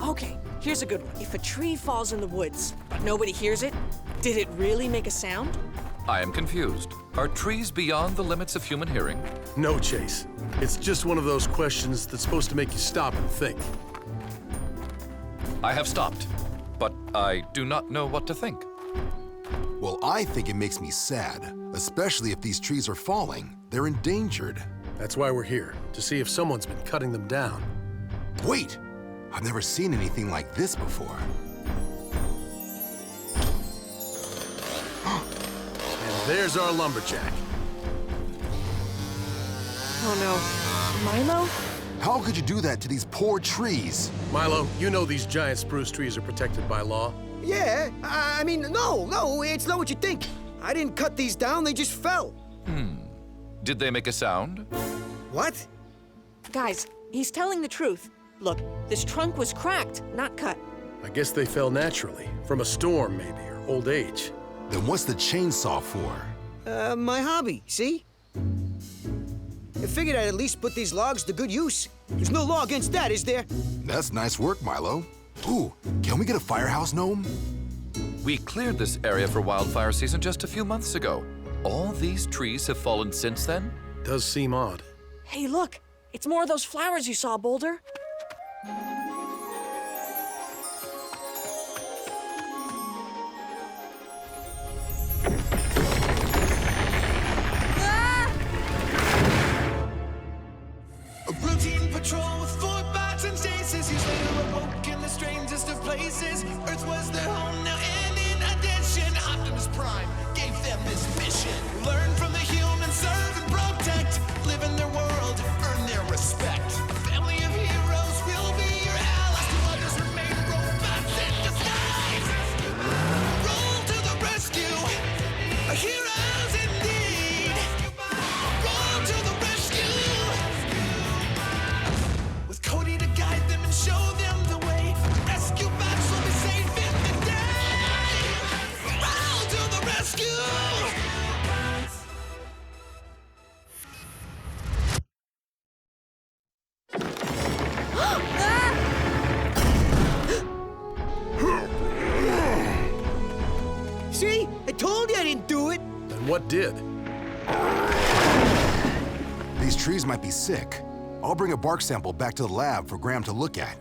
Okay, here's a good one. If a tree falls in the woods, but nobody hears it, did it really make a sound? I am confused. Are trees beyond the limits of human hearing? No, Chase. It's just one of those questions that's supposed to make you stop and think. I have stopped, but I do not know what to think. Well, I think it makes me sad, especially if these trees are falling. They're endangered. That's why we're here, to see if someone's been cutting them down. Wait! I've never seen anything like this before. And there's our lumberjack. Oh no. Milo? How could you do that to these poor trees? Milo, you know these giant spruce trees are protected by law. Yeah, I mean, no, it's not what you think. I didn't cut these down, they just fell. Did they make a sound? What? Guys, he's telling the truth. Look, this trunk was cracked, not cut. I guess they fell naturally, from a storm maybe, or old age. Then what's the chainsaw for? My hobby, see? I figured I'd at least put these logs to good use. There's no law against that, is there? That's nice work, Milo. Ooh, can we get a firehouse gnome? We cleared this area for wildfire season just a few months ago. All these trees have fallen since then? Does seem odd. Hey, look, it's more of those flowers you saw, Boulder. A routine patrol with 4 bots and stasis. Years later, awoke in the strangest of places. Earth was their home now, and in addition, Optimus Prime gave them this mission. Learn from the humans, serve and protect. Live in their world, earn their respect. A family of heroes will be your allies. To others remain robots in disguise. Roll to the rescue, heroes indeed. Roll to the rescue. With Cody to guide them and show them the way. Rescue bots will be safe in the day. Roll to the rescue. See? I told you I didn't do it. Then what did? These trees might be sick. I'll bring a bark sample back to the lab for Graham to look at.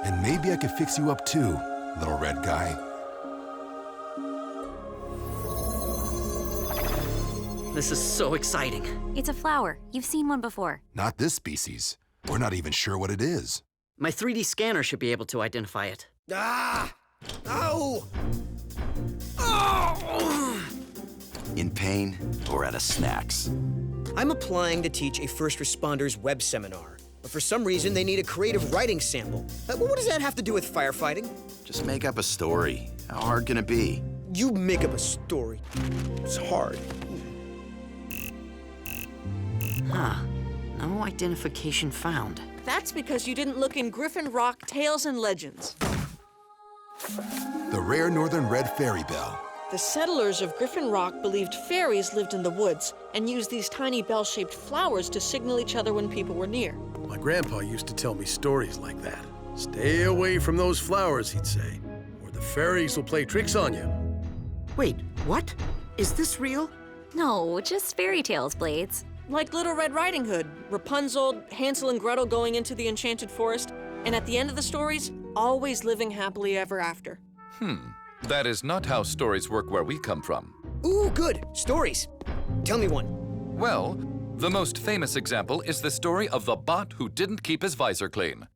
And maybe I could fix you up too, little red guy. This is so exciting. It's a flower. You've seen one before. Not this species. We're not even sure what it is. My 3D scanner should be able to identify it. Ah! Ow! In pain or at a snacks? I'm applying to teach a first responders web seminar, but for some reason they need a creative writing sample. What does that have to do with firefighting? Just make up a story. How hard can it be? You make up a story. It's hard. Huh. No identification found. That's because you didn't look in Griffin Rock Tales and Legends. The rare northern red fairy bell. The settlers of Griffin Rock believed fairies lived in the woods and used these tiny bell-shaped flowers to signal each other when people were near. My grandpa used to tell me stories like that. Stay away from those flowers, he'd say, or the fairies will play tricks on you. Wait, what? Is this real? No, just fairy tales, Blades. Like Little Red Riding Hood, Rapunzel, Hansel and Gretel going into the enchanted forest, and at the end of the stories, always living happily ever after. That is not how stories work where we come from. Ooh, good. Stories. Tell me one. Well, the most famous example is the story of the bot who didn't keep his visor clean.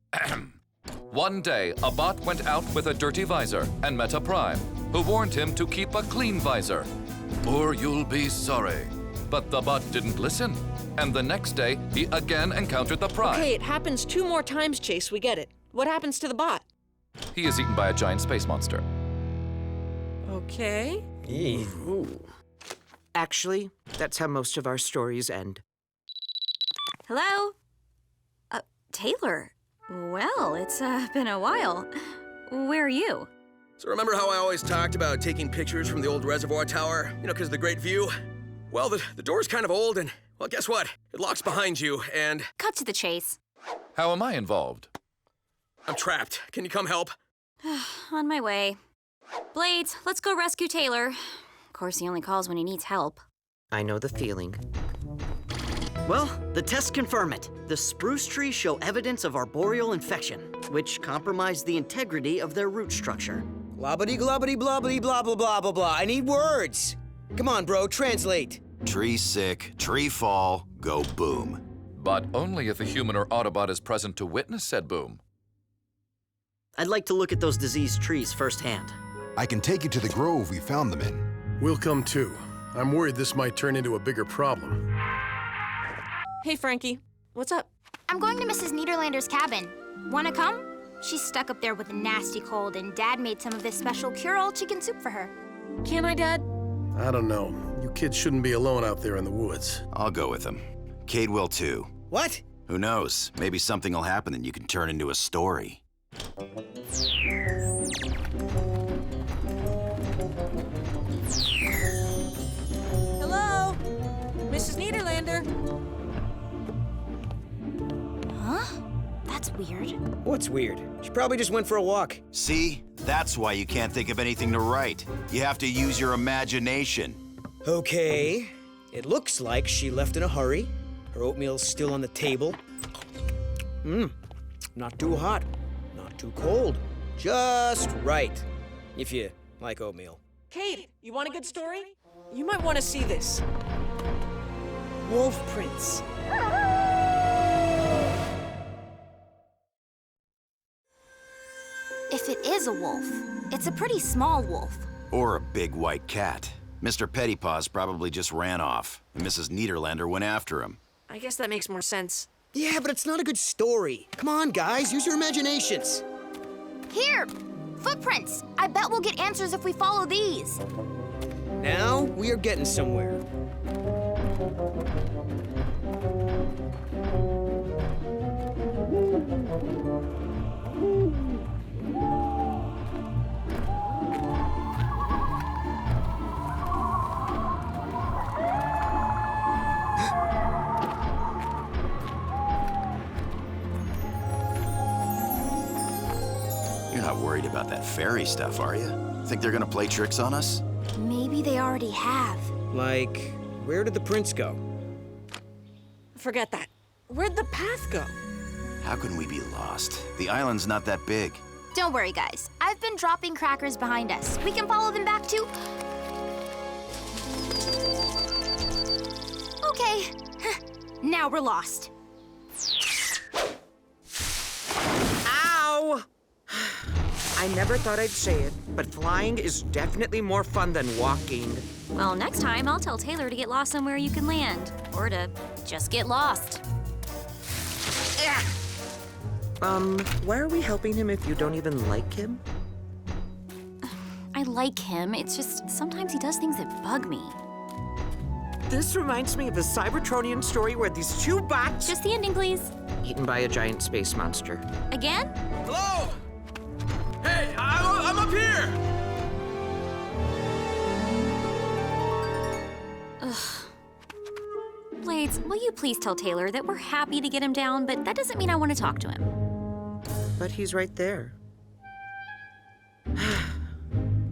One day, a bot went out with a dirty visor and met a Prime, who warned him to keep a clean visor, or you'll be sorry. But the bot didn't listen, and the next day, he again encountered the Prime. Okay, it happens 2 more times, Chase, we get it. What happens to the bot? He is eaten by a giant space monster. Okay. Ooh. Actually, that's how most of our stories end. Hello? Taylor. Well, it's been a while. Where are you? So remember how I always talked about taking pictures from the old reservoir tower? You know, because of the great view? Well, the door's kind of old, and, well, guess what? It locks behind you, and... Cut to the chase. How am I involved? I'm trapped. Can you come help? On my way. Blades, let's go rescue Taylor. Of course, he only calls when he needs help. I know the feeling. Well, the tests confirm it. The spruce trees show evidence of arboreal infection, which compromised the integrity of their root structure. Globbity globbity blobbity blah blah blah blah blah. I need words. Come on, bro, translate. Tree sick, tree fall, go boom. But only if a human or Autobot is present to witness said boom. I'd like to look at those diseased trees firsthand. I can take you to the grove we found them in. We'll come too. I'm worried this might turn into a bigger problem. Hey, Frankie. What's up? I'm going to Mrs. Niederlander's cabin. Wanna come? She's stuck up there with a nasty cold, and Dad made some of this special cure-all chicken soup for her. Can I, Dad? I don't know. You kids shouldn't be alone out there in the woods. I'll go with him. Cade will too. What? Who knows? Maybe something will happen and you can turn into a story. Hello? Mrs. Niederlander? Huh? That's weird. What's weird? She probably just went for a walk. See? That's why you can't think of anything to write. You have to use your imagination. Okay. It looks like she left in a hurry. Her oatmeal's still on the table. Not too hot. Not too cold. Just right. If you like oatmeal. Kate, you want a good story? You might want to see this. Wolf prints. If it is a wolf, it's a pretty small wolf. Or a big white cat. Mr. Pettypaws probably just ran off, and Mrs. Niederlander went after him. I guess that makes more sense. Yeah, but it's not a good story. Come on, guys, use your imaginations. Here! Footprints! I bet we'll get answers if we follow these. Now we are getting somewhere. You're not worried about that fairy stuff, are you? Think they're gonna play tricks on us? Maybe they already have. Like, where did the prince go? Forget that. Where'd the path go? How can we be lost? The island's not that big. Don't worry, guys. I've been dropping crackers behind us. We can follow them back to... Okay. Now we're lost. Ow! I never thought I'd say it, but flying is definitely more fun than walking. Well, next time I'll tell Taylor to get lost somewhere you can land. Or to just get lost. Why are we helping him if you don't even like him? I like him, it's just sometimes he does things that bug me. This reminds me of a Cybertronian story where these two bots... Just the ending, please. Eaten by a giant space monster. Again? Hello? Hey, I'm up here! Blades, will you please tell Taylor that we're happy to get him down, but that doesn't mean I want to talk to him. But he's right there.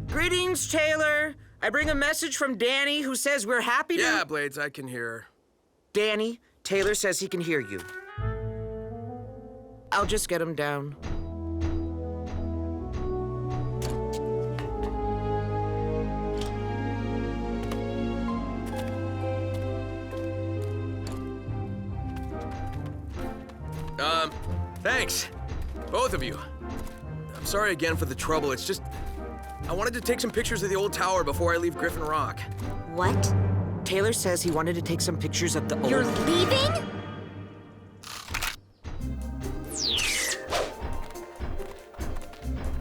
Greetings, Taylor. I bring a message from Danny, who says we're happy to... Yeah, Blades, I can hear her. Danny, Taylor says he can hear you. I'll just get him down. Thanks. Both of you. I'm sorry again for the trouble. It's just... I wanted to take some pictures of the old tower before I leave Griffin Rock. What? Taylor says he wanted to take some pictures of the old... You're leaving?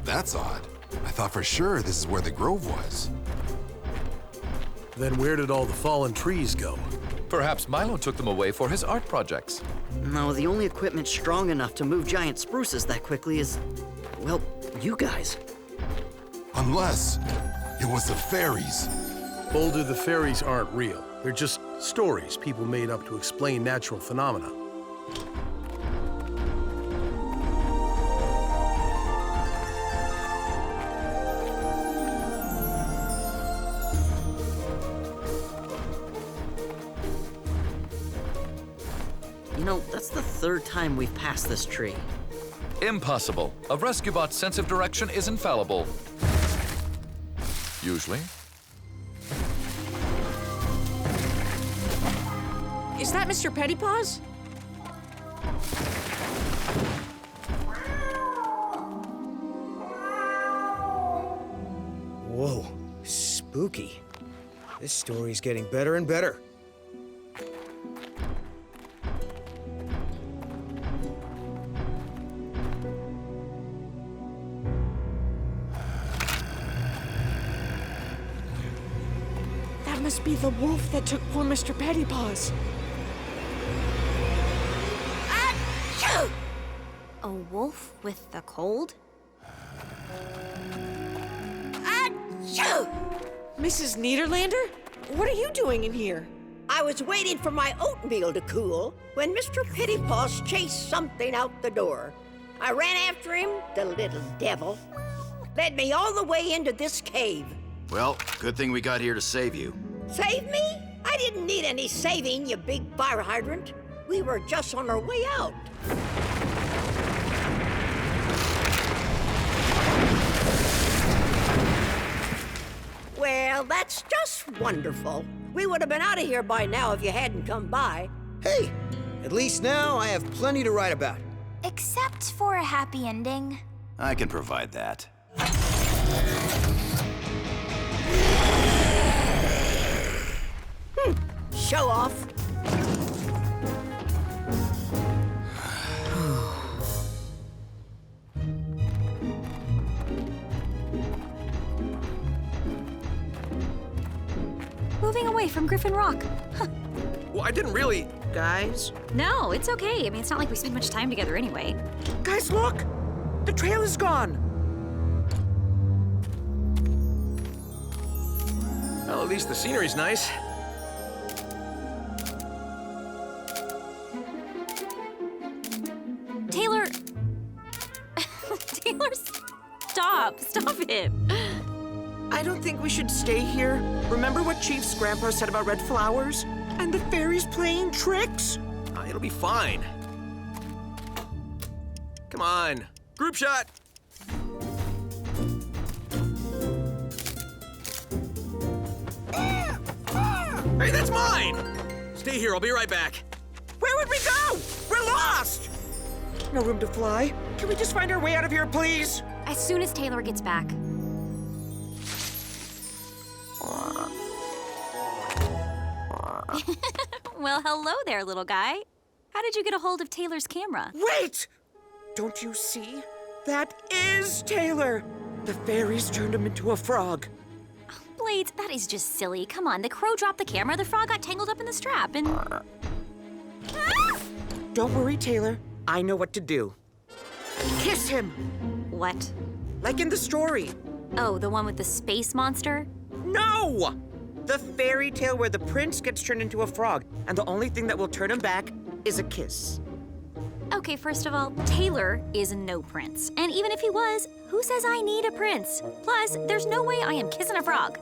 That's odd. I thought for sure this is where the grove was. Then where did all the fallen trees go? Perhaps Milo took them away for his art projects. No, the only equipment strong enough to move giant spruces that quickly is... well, you guys. Unless it was the fairies. Boulder, the fairies aren't real. They're just stories people made up to explain natural phenomena. You know, that's the third time we've passed this tree. Impossible. A rescue bot's sense of direction is infallible. Usually. Is that Mr. Pettypaws? Whoa, spooky. This story's getting better and better. That must be the wolf that took poor Mr. Pettypaws. A wolf with the cold? Mrs. Niederlander? What are you doing in here? I was waiting for my oatmeal to cool when Mr. Pettypaws chased something out the door. I ran after him, the little devil. Led me all the way into this cave. Well, good thing we got here to save you. Save me? I didn't need any saving, you big fire hydrant. We were just on our way out. Well, that's just wonderful. We would have been out of here by now if you hadn't come by. Hey, at least now I have plenty to write about. Except for a happy ending. I can provide that. Show off. Moving away from Griffin Rock. Huh. Well, I didn't really... Guys? No, it's okay. I mean, it's not like we spend much time together anyway. Guys, look! The trail is gone! Well, at least the scenery's nice. Taylor... Taylor, stop. Stop it. I don't think we should stay here. Remember what Chief's grandpa said about red flowers? And the fairies playing tricks? It'll be fine. Come on. Group shot. Hey, that's mine! Stay here, I'll be right back. Where would we go? We're lost! No room to fly. Can we just find our way out of here, please? As soon as Taylor gets back. Well, hello there, little guy. How did you get a hold of Taylor's camera? Wait! Don't you see? That is Taylor! The fairies turned him into a frog. Blades, that is just silly. Come on, the crow dropped the camera, the frog got tangled up in the strap, and... Don't worry, Taylor. I know what to do. Kiss him! What? Like in the story. Oh, the one with the space monster? No! The fairy tale where the prince gets turned into a frog, and the only thing that will turn him back is a kiss. Okay, first of all, Taylor is no prince. And even if he was, who says I need a prince? Plus, there's no way I am kissing a frog.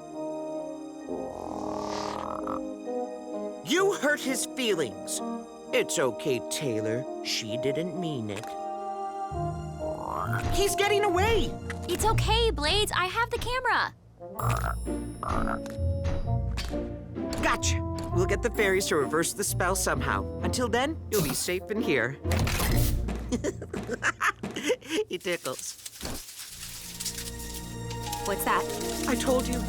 You hurt his feelings. It's okay, Taylor. She didn't mean it. He's getting away! It's okay, Blades. I have the camera. Gotcha. We'll get the fairies to reverse the spell somehow. Until then, you'll be safe in here. He tickles. What's that? I told you.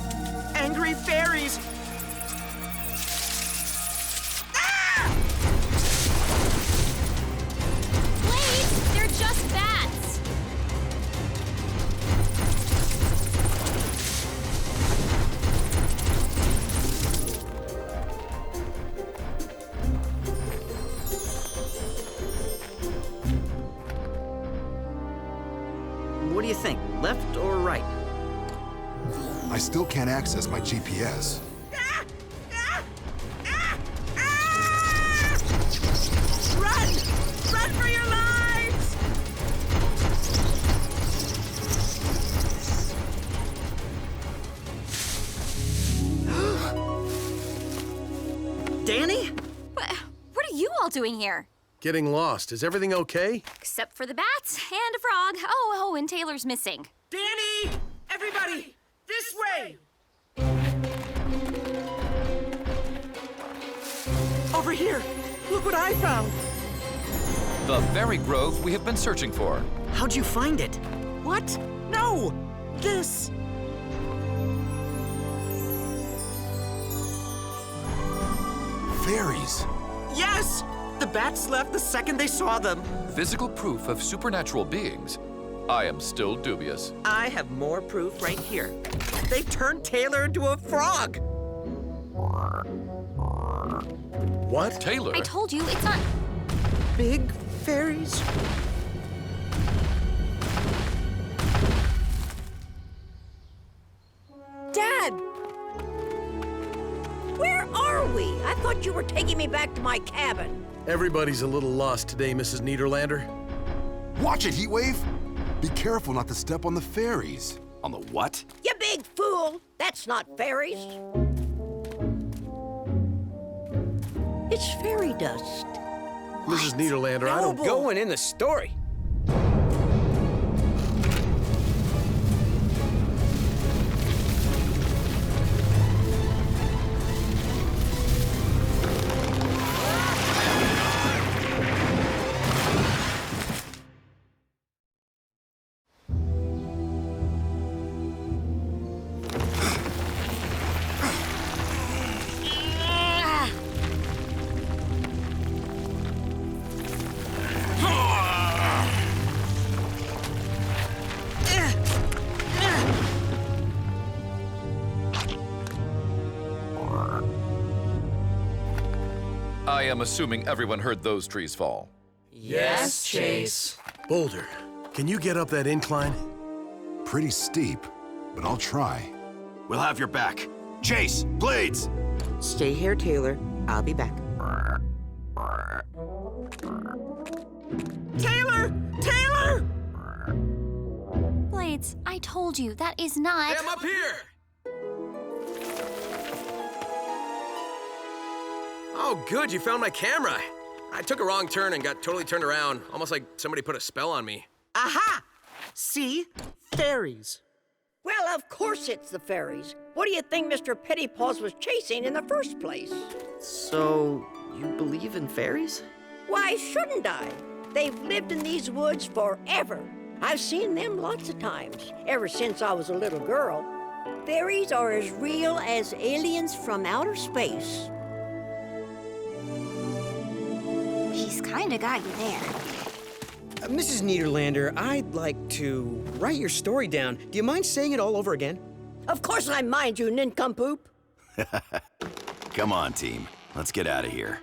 Angry fairies! Blades, they're just bats. What do you think, left or right? still can't access my GPS. Run! Run for your lives! Danny? What are you all doing here? Getting lost. Is everything okay? Except for the bats and a frog. Oh, and Taylor's missing. Danny! Everybody, this way! Over here. Look what I found. The very grove we have been searching for. How'd you find it? What? No! This! Fairies! Yes! The bats left the second they saw them. Physical proof of supernatural beings. I am still dubious. I have more proof right here. They turned Taylor into a frog! What? Taylor? I told you, it's not... Big fairies? Dad! Where are we? I thought you were taking me back to my cabin. Everybody's a little lost today, Mrs. Niederlander. Watch it, Heatwave! Be careful not to step on the fairies. On the what? You big fool! That's not fairies. It's fairy dust. Mrs. Niederlander, I don't... Going in the story. I am assuming everyone heard those trees fall. Yes, Chase. Boulder, can you get up that incline? Pretty steep, but I'll try. We'll have your back. Chase, Blades! Stay here, Taylor. I'll be back. Taylor! Taylor! Blades, I told you, that is not... Hey, I'm up here! Oh, good, you found my camera. I took a wrong turn and got totally turned around, almost like somebody put a spell on me. Aha! See? Fairies. Well, of course it's the fairies. What do you think Mr. Pettypaws was chasing in the first place? So, you believe in fairies? Why shouldn't I? They've lived in these woods forever. I've seen them lots of times, ever since I was a little girl. Fairies are as real as aliens from outer space. He's kinda got you there. Mrs. Niederlander, I'd like to write your story down. Do you mind saying it all over again? Of course I mind you, nincompoop. Come on, team. Let's get out of here.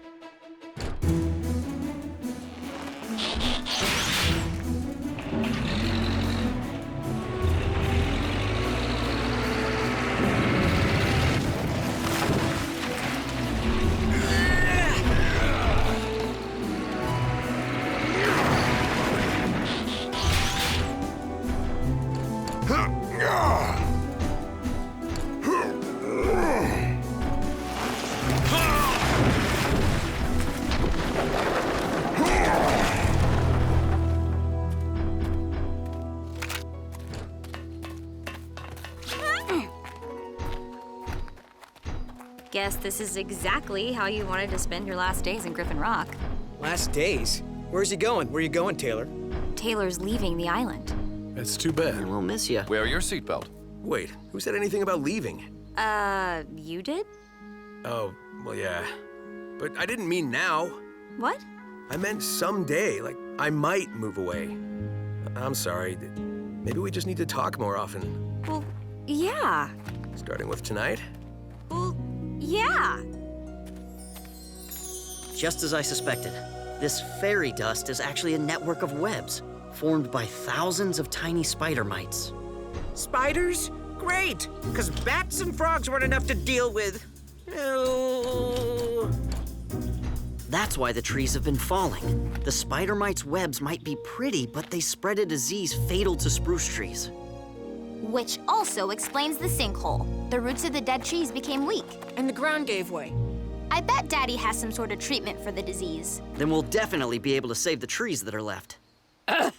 Guess this is exactly how you wanted to spend your last days in Griffin Rock. Last days? Where's he going? Where are you going, Taylor? Taylor's leaving the island. That's too bad. We'll miss you. Wear your seatbelt. Wait, who said anything about leaving? You did? Oh, well, yeah. But I didn't mean now. What? I meant someday, like I might move away. I'm sorry. Maybe we just need to talk more often. Well, yeah. Starting with tonight? Well, yeah. Just as I suspected, this fairy dust is actually a network of webs formed by thousands of tiny spider mites. Spiders? Great, because bats and frogs weren't enough to deal with. Oh. That's why the trees have been falling. The spider mites' webs might be pretty, but they spread a disease fatal to spruce trees. Which also explains the sinkhole. The roots of the dead trees became weak. And the ground gave way. I bet Daddy has some sort of treatment for the disease. Then we'll definitely be able to save the trees that are left. Oh,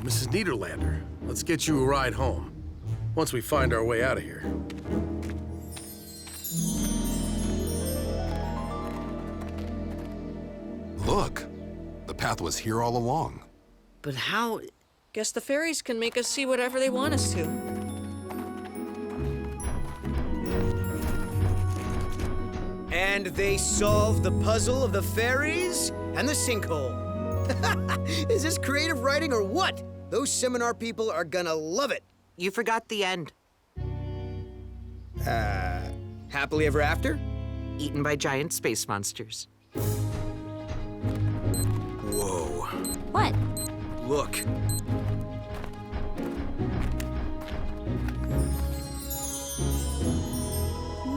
Mrs. Niederlander, let's get you a ride home. Once we find our way out of here. Look, the path was here all along. But how? Guess the fairies can make us see whatever they want us to. And they solved the puzzle of the fairies and the sinkhole. Is this creative writing or what? Those seminar people are gonna love it. You forgot the end. Happily ever after? Eaten by giant space monsters. Whoa. What? Look.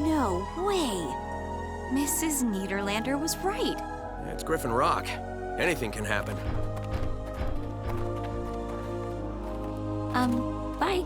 No way. Mrs. Niederlander was right. It's Griffin Rock. Anything can happen. Bye.